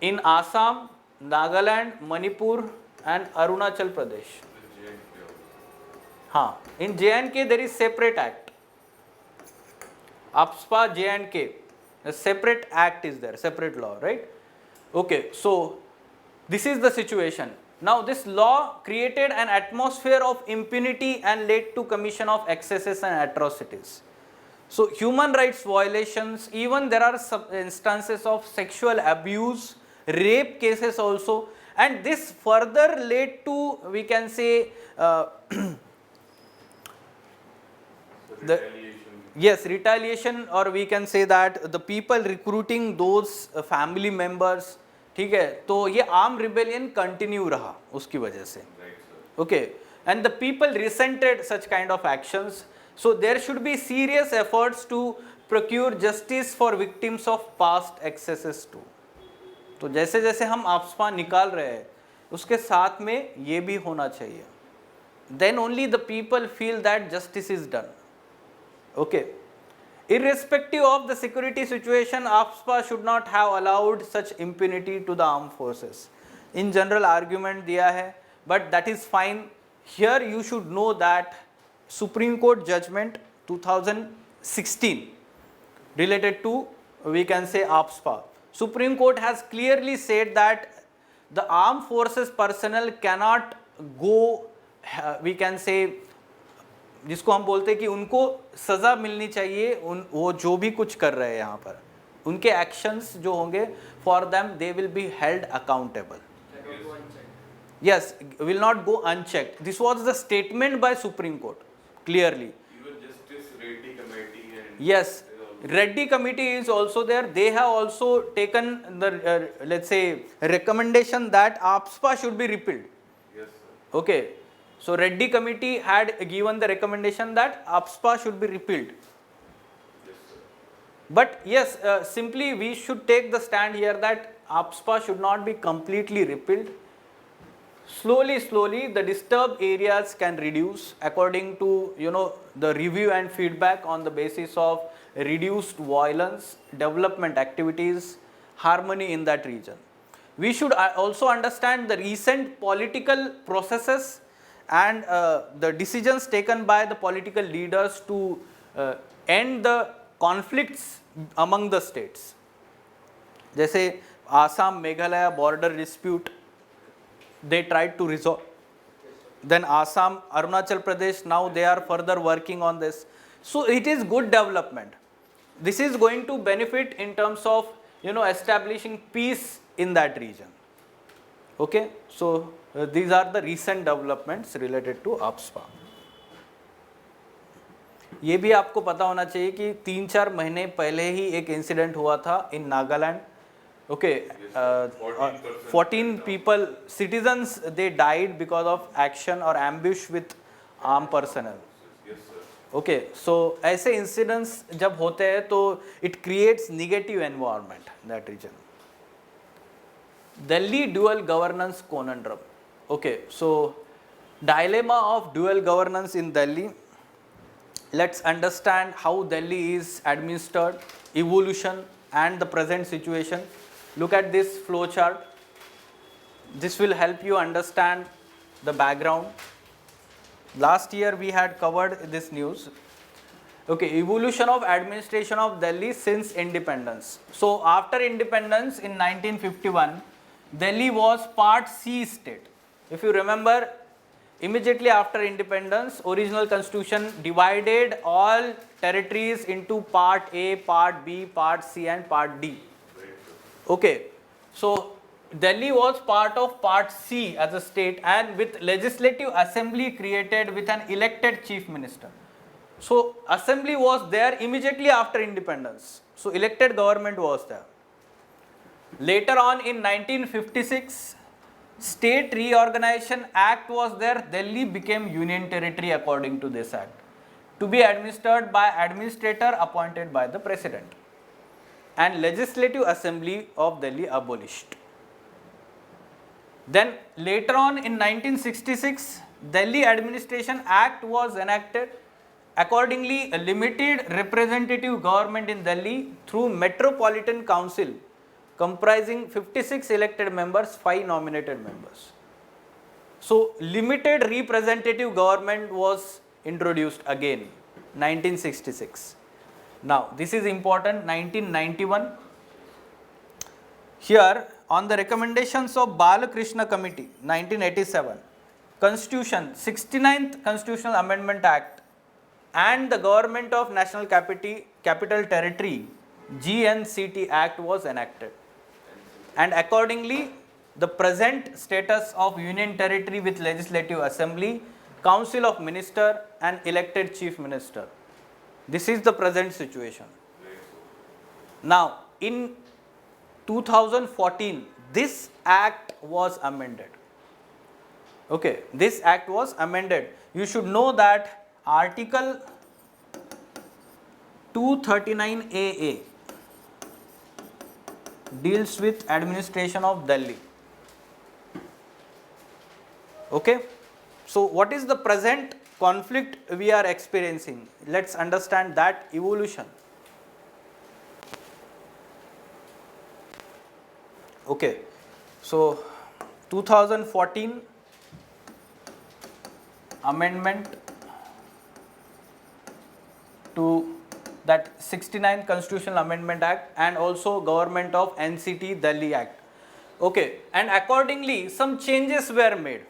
in Assam, Nagaland, Manipur and Arunachal Pradesh. हाँ, in J&K there is separate act. AFSPA J&K, a separate act is there, separate law, right? Okay, so this is the situation. Now this law created an atmosphere of impunity and led to commission of excesses and atrocities. So human rights violations, even there are instances of sexual abuse, rape cases also, and this further led to, we can say, the Retaliation. yes, retaliation, or we can say that the people recruiting those family members, ठीक है, तो ये arm rebellion continue रहा उसकी वजह से. Right, sir. Okay, and the people resented such kind of actions. So there should be serious efforts to procure justice for victims of past excesses too. तो जैसे जैसे हम AFSPA निकाल रहे हैं उसके साथ में ये भी होना चाहिए. Then only the people feel that justice is done. Okay. Irrespective of the security situation, AFSPA should not have allowed such impunity to the armed forces. In general argument दिया है, but that is fine. Here you should know that Supreme Court judgment 2016 related to, we can say, AFSPA. Supreme Court has clearly said that the armed forces personnel cannot go, we can say, जिसको हम बोलते हैं कि उनको सज़ा मिलनी चाहिए, वो जो भी कुछ कर रहे हैं यहाँ पर, उनके एक्शंस जो होंगे, for them they will be held accountable. Yes, will not go unchecked. This was the statement by Supreme Court clearly. Even Justice Reddy Committee and Yes, Reddy Committee is also there. They have also taken the let's say recommendation that AFSPA should be repealed. yes, sir. Okay, so Reddy Committee had given the recommendation that AFSPA should be repealed. Yes, sir. But yes, simply we should take the stand here that AFSPA should not be completely repealed. Slowly, the disturbed areas can reduce according to, the review and feedback on the basis of reduced violence, development activities, harmony in that region. We should also understand the recent political processes and the decisions taken by the political leaders to end the conflicts among the states. जैसे Assam Meghalaya border dispute, they tried to resolve. Then Assam, Arunachal Pradesh, now they are further working on this. So it is good development. This is going to benefit in terms of, establishing peace in that region. Okay, so these are the recent developments related to AFSPA. ये भी आपको पता होना चाहिए कि 3-4 महीने पहले ही एक इंसिडेंट हुआ था इन Nagaland. Okay, 14 people, citizens, they died because of action or ambush with armed personnel. Yes, sir. Okay, so ऐसे incidents जब होते हैं तो it creates negative environment in that region. Delhi dual governance conundrum. Okay, so dilemma of dual governance in Delhi. Let's understand how Delhi is administered, evolution and the present situation. Look at this flow chart. This will help you understand the background. Last year we had covered this news. Okay, evolution of administration of Delhi since independence. So after independence in 1951, Delhi was Part C state. If you remember, immediately after independence, original constitution divided all territories into Part A, Part B, Part C and Part D. Okay, so Delhi was part of Part C as a state and with legislative assembly created with an elected chief minister. So assembly was there immediately after independence. So elected government was there. Later on in 1956, State Reorganization Act was there. Delhi became union territory according to this act, to be administered by administrator appointed by the president. And Legislative Assembly of Delhi abolished. Then later on in 1966, Delhi Administration Act was enacted. Accordingly, a limited representative government in Delhi through Metropolitan Council comprising 56 elected members, 5 nominated members. So limited representative government was introduced again, 1966. Now, this is important, 1991. Here, on the recommendations of Balakrishna Committee, 1987, Constitution, 69th Constitutional Amendment Act, and the Government of National Capital Territory, GNCT Act was enacted. And accordingly, the present status of Union Territory with Legislative Assembly, Council of Minister and elected Chief Minister. This is the present situation. Now, in 2014, this act was amended. Okay, this act was amended. You should know that Article 239AA deals with administration of Delhi. Okay, so what is the present conflict we are experiencing? Let's understand that evolution. Okay, so 2014 amendment to that 69th Constitutional Amendment Act and also Government of NCT Delhi Act. Okay, and accordingly some changes were made.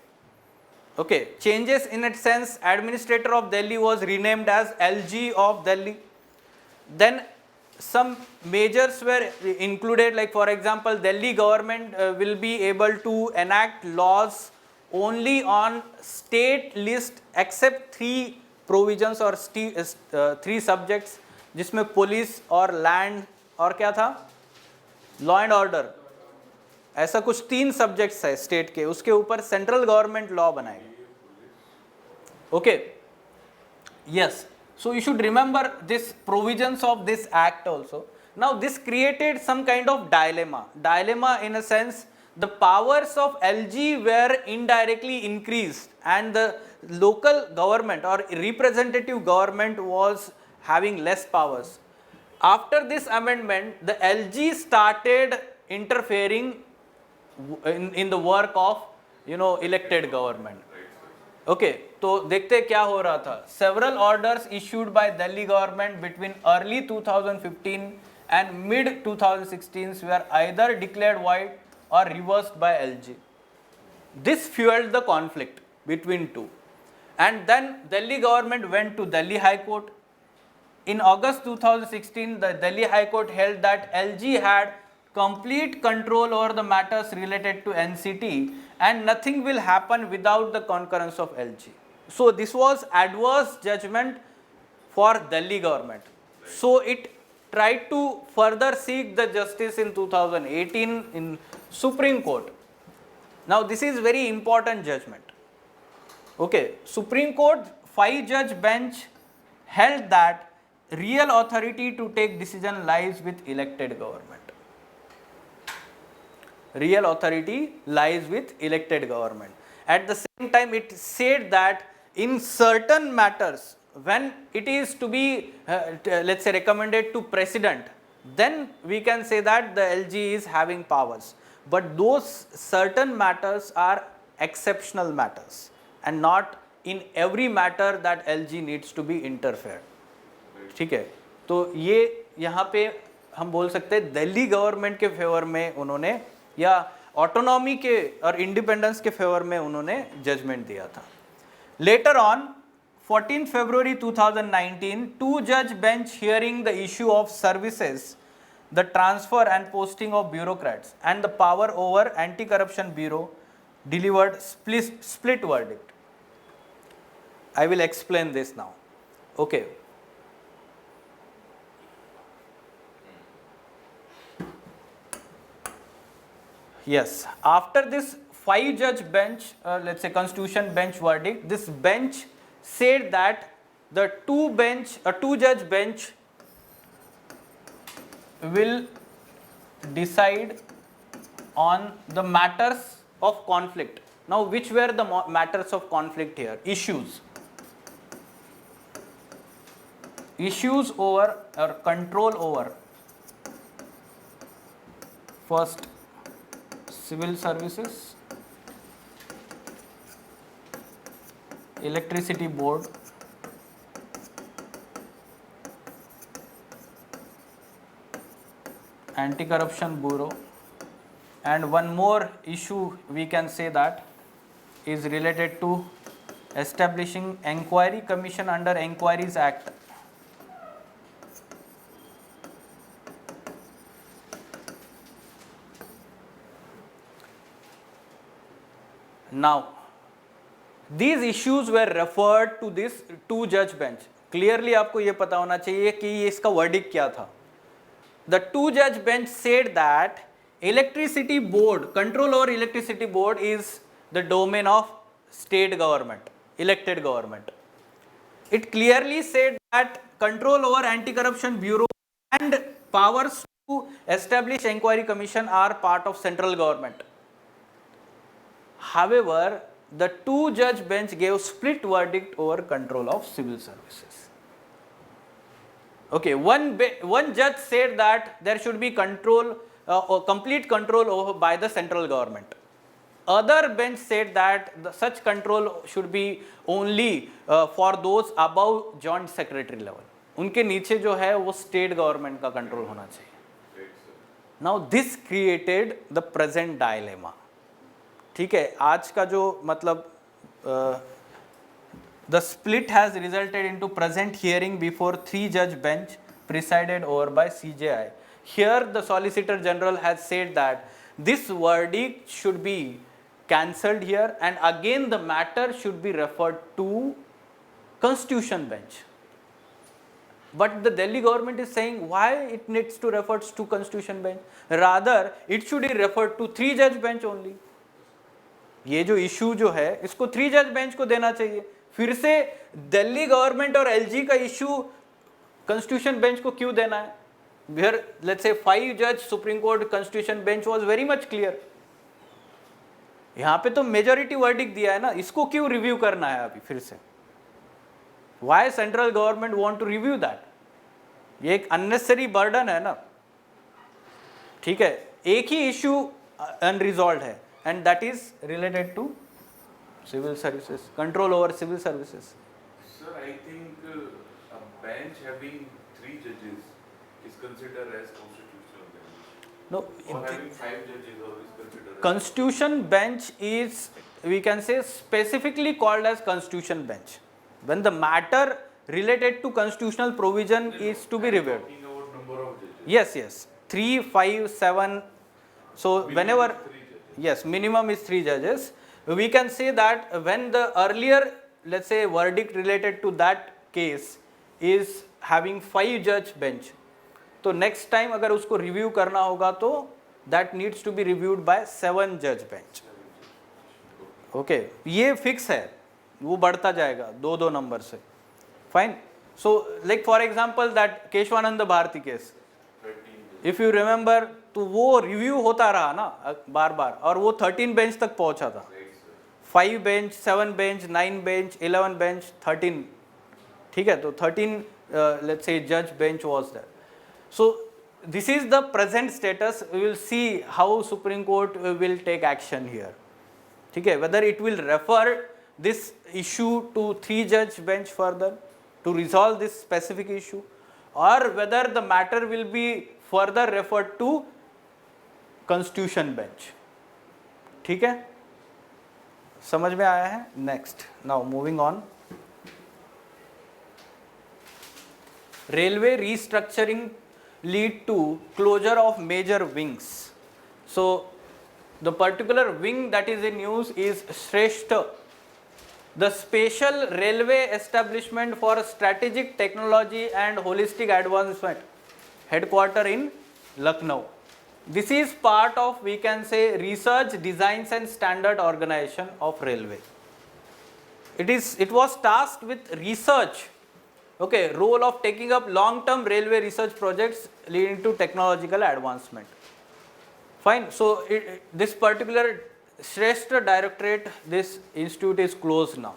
Okay, changes in its sense, Administrator of Delhi was renamed as LG of Delhi. Then some measures were included, like for example, Delhi government will be able to enact laws only on state list except 3 provisions or 3 subjects, जिसमें police और land और क्या था, law and order, ऐसा कुछ 3 subjects है state के, उसके ऊपर सेंट्रल गवर्नमेंट लॉ बनाएगी. Okay, yes, so you should remember this provisions of this act also. Now this created some kind of dilemma in a sense. The powers of LG were indirectly increased and the local government or representative government was having less powers. After this amendment, the LG started interfering in the work of elected government. Okay, तो देखते क्या हो रहा था. Several orders issued by Delhi government between early 2015 and mid 2016 were either declared void or reversed by LG. This fueled the conflict between two. And then Delhi government went to Delhi High Court. In August 2016, the Delhi High Court held that LG had complete control over the matters related to NCT and nothing will happen without the concurrence of LG. So this was adverse judgment for Delhi government. So it tried to further seek the justice in 2018 in Supreme Court. Now this is very important judgment. Okay, Supreme Court 5-judge bench held that real authority to take decision lies with elected government. Real authority lies with elected government. At the same time, it said that in certain matters, when it is to be, let's say, recommended to president, then we can say that the LG is having powers. But those certain matters are exceptional matters and not in every matter that LG needs to be interfered. ठीक है, तो ये यहाँ पे हम बोल सकते हैं दिल्ली गवर्नमेंट के फेवर में उन्होंने या ऑटोनॉमी के और इंडिपेंडेंस के फेवर में उन्होंने जजमेंट दिया था. Later on 14 February 2019, 2-judge bench hearing the issue of services, the transfer and posting of bureaucrats and the power over Anti-Corruption Bureau delivered split verdict. I will explain this now. Okay. Yes, after this 5-judge bench, let's say constitution bench verdict, this bench said that the 2-judge bench will decide on the matters of conflict. Now, which were the matters of conflict here? Issues over or control over, first civil services, electricity board, Anti-Corruption Bureau, And one more issue we can say that is related to establishing Inquiry Commission under Inquiries Act. Now, these issues were referred to this two judge bench. Clearly आपको ये पता होना चाहिए कि ये इसका verdict क्या था. The two judge bench said that electricity board, control over electricity board is the domain of state government, elected government. It clearly said that control over anti-corruption bureau and powers to establish inquiry commission are part of central government. However, the two judge bench gave split verdict over control of civil services. Okay, one judge said that there should be control or complete control over by the central government. Other bench said that such control should be only for those above joint secretary level. उनके नीचे जो है वो state government का control होना चाहिए. Now this created the present dilemma. ठीक है, आज का जो मतलब the split has resulted into present hearing before 3-judge bench presided over by CJI. Here the Solicitor General has said that this verdict should be cancelled here, and again the matter should be referred to Constitution bench. But the Delhi government is saying why it needs to refer to Constitution bench. Rather, it should be referred to 3-judge bench only. ये जो issue जो है इसको 3-judge bench को देना चाहिए. फिर से दिल्ली गवर्नमेंट और एलजी का इशू कॉन्स्टिट्यूशन बेंच को क्यों देना है? Where let's say 5-judge Supreme Court Constitution bench was very much clear. यहाँ पे तो मेजॉरिटी वर्डिक्ट दिया है ना, इसको क्यों रिव्यू करना है अभी फिर से? Why central government want to review that? ये एक unnecessary burden है ना. ठीक है, एक ही इशू अनरिजॉल्व है and that is related to civil services, control over civil services. Sir, I think a bench having 3 judges is considered as constitutional bench. No, Or having 5 judges or is considered as Constitution bench is, we can say, specifically called as Constitution bench. When the matter related to constitutional provision is to be reviewed. talking about number of judges. Yes, 3, 5, 7. So Minimum whenever, is 3 judges. yes, minimum is 3 judges. We can say that when the earlier, let's say, verdict related to that case is having 5-judge bench, तो next time अगर उसको review करना होगा तो that needs to be reviewed by 7-judge bench. Okay, ये fix है, वो बढ़ता जाएगा 2-2 नंबर से. Fine. So like for example that Keshavananda Bharti case, 13 judges. if you remember, तो वो रिव्यू होता रहा ना बार बार और वो 13 बेंच तक पहुंचा था. Right, sir. 5 bench, 7 bench, 9 bench, 11 bench, 13. ठीक है, तो 13 let's say judge bench was there. So this is the present status. We will see how Supreme Court will take action here. ठीक है, whether it will refer this issue to 3-judge bench further to resolve this specific issue, or whether the matter will be further referred to Constitution bench. ठीक है, समझ में आया है? Next, now moving on. Railway restructuring lead to closure of major wings. So the particular wing that is in news is Shrestha, the special railway establishment for strategic technology and holistic advancement, headquarter in Lucknow. This is part of, we can say, research, designs and standard organization of railway. It was tasked with research, okay, role of taking up long-term railway research projects leading to technological advancement. Fine. So this particular Shrestha Directorate, this institute is closed now.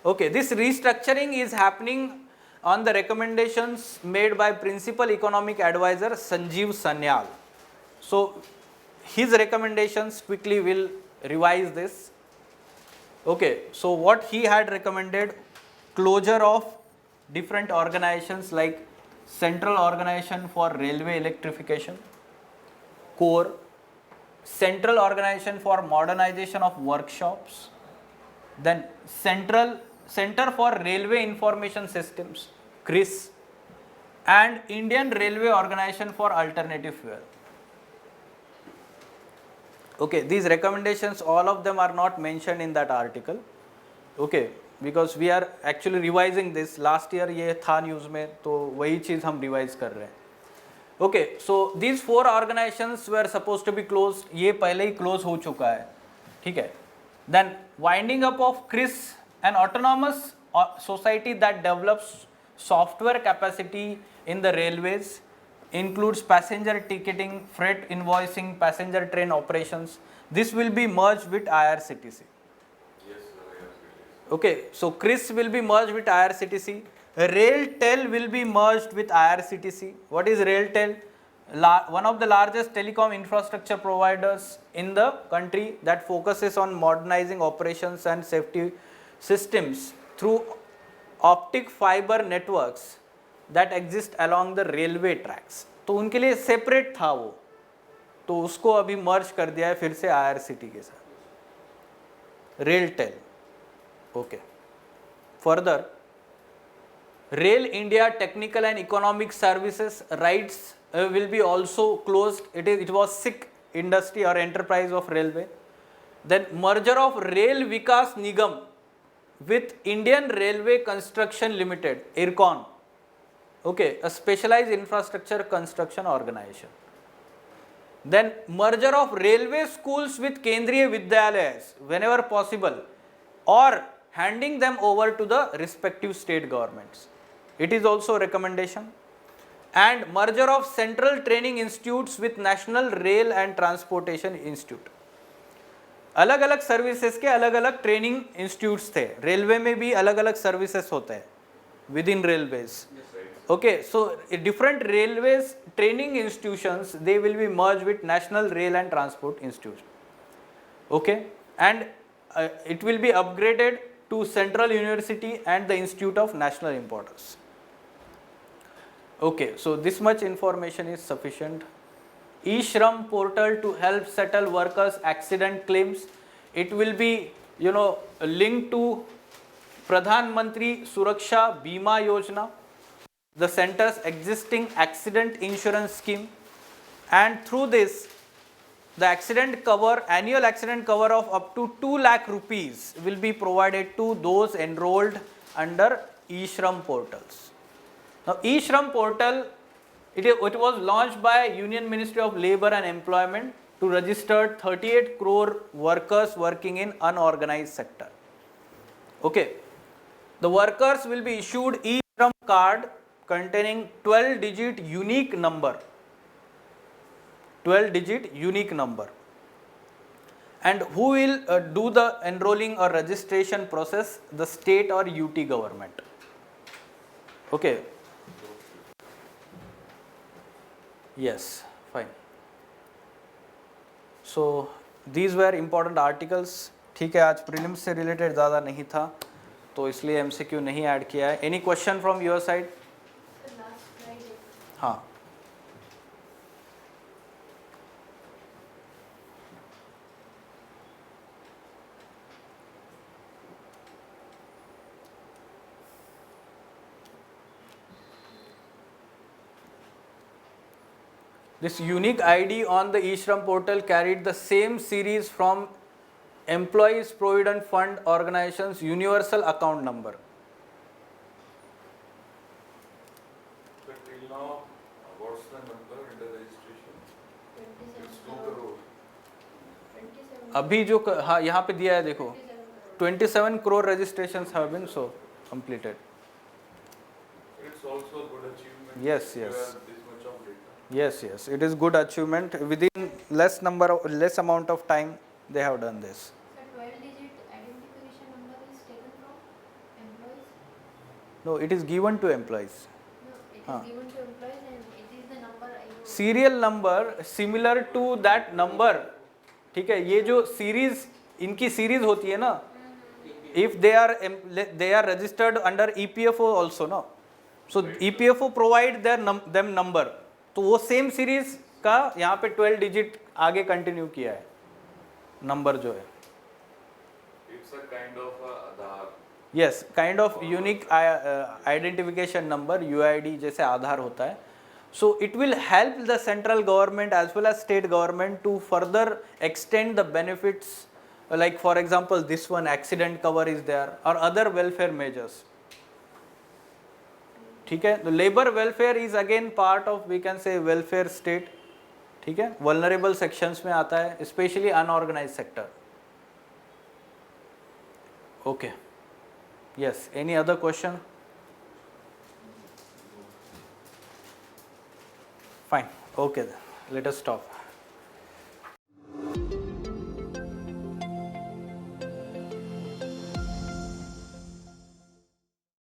Okay, this restructuring is happening on the recommendations made by Principal Economic Advisor Sanjeev Sanyal. So his recommendations quickly will revise this. Okay, so what he had recommended, closure of different organizations like Central Organization for Railway Electrification, CORE, Central Organization for Modernization of Workshops, then Center for Railway Information Systems, CRIS, and Indian Railway Organization for Alternative Fuel. Okay, these recommendations, all of them are not mentioned in that article. Okay, because we are actually revising this. Last year ये था news में, तो वही चीज़ हम revise कर रहे हैं. Okay, so these 4 organizations were supposed to be closed. ये पहले ही close हो चुका है, ठीक है. Then winding up of CRIS, an autonomous society that develops software capacity in the railways, includes passenger ticketing, freight invoicing, passenger train operations. This will be merged with IRCTC. Okay, so CRIS will be merged with IRCTC. RailTel will be merged with IRCTC. What is RailTel? One of the largest telecom infrastructure providers in the country that focuses on modernizing operations and safety systems through optic fiber networks that exist along the railway tracks. तो उनके लिए separate था वो, तो उसको अभी मर्ज कर दिया है फिर से IRCTC के साथ. RailTel. Okay. Further, Rail India Technical and Economic Services rights will be also closed. It was SIC industry or enterprise of railway. Then merger of Rail Vikas Nigam with Indian Railway Construction Limited, IRCON. Okay, a specialized infrastructure construction organization. Then merger of railway schools with Kendriya Vidyalayas whenever possible, or handing them over to the respective state governments. It is also a recommendation. And merger of central training institutes with National Rail and Transportation Institute. अलग अलग services के अलग अलग training institutes थे. Railway में भी अलग अलग सर्विसेज होते हैं with in railways. Okay, so different railways training institutions, they will be merged with National Rail and Transport Institute. Okay, and it will be upgraded to Central University and the Institute of National Importance. Okay, so this much information is sufficient. E-Shram portal to help settle workers' accident claims. It will be, linked to Pradhan Mantri Suraksha Bima Yojana, the center's existing accident insurance scheme, and through this, the annual accident cover of up to 2 lakh rupees will be provided to those enrolled under E-Shram portals. Now, E-Shram portal, it was launched by Union Ministry of Labour and Employment to register 38 crore workers working in unorganized sector. Okay, the workers will be issued E-Shram card containing 12-digit unique number. 12-digit unique number. And who will do the enrolling or registration process? The state or UT government. Okay. Yes, fine. So these were important articles. ठीक है, आज prelims से related ज़्यादा नहीं था, तो इसलिए MCQ नहीं ऐड किया है. Any question from your side? हाँ. This unique ID on the E-Shram portal carried the same series from Employees Provident Fund Organization's Universal Account Number. But till now, what's the number in the registration? It's 2 crore. अभी जो हाँ यहाँ पे दिया है देखो, 27 crore registrations have been so completed. It's also a good achievement. Yes, You yes. have this much of data. Yes, yes, it is good achievement. Within less amount of time, they have done this. So 12-digit identification number is taken from employees? No, it is given to employees. No, it is हाँ. given to employees and it is the number I wrote. Serial number similar to that number. ठीक है, ये जो series इनकी series होती है ना, if they are registered under EPFO also, no. So EPFO provide them number. तो वो सेम सीरीज का यहाँ पे 12 डिजिट आगे कंटिन्यू किया है नंबर जो है. It's a kind of a Aadhaar. Yes, kind of unique identification number, UID जैसे आधार होता है. So it will help the central government as well as state government to further extend the benefits, like for example this one accident cover is there or other welfare measures. ठीक है, तो labour welfare is again part of we can say welfare state. ठीक है, vulnerable sections में आता है, specially unorganise sector. Okay, yes, any other question? Fine, okay, let us stop.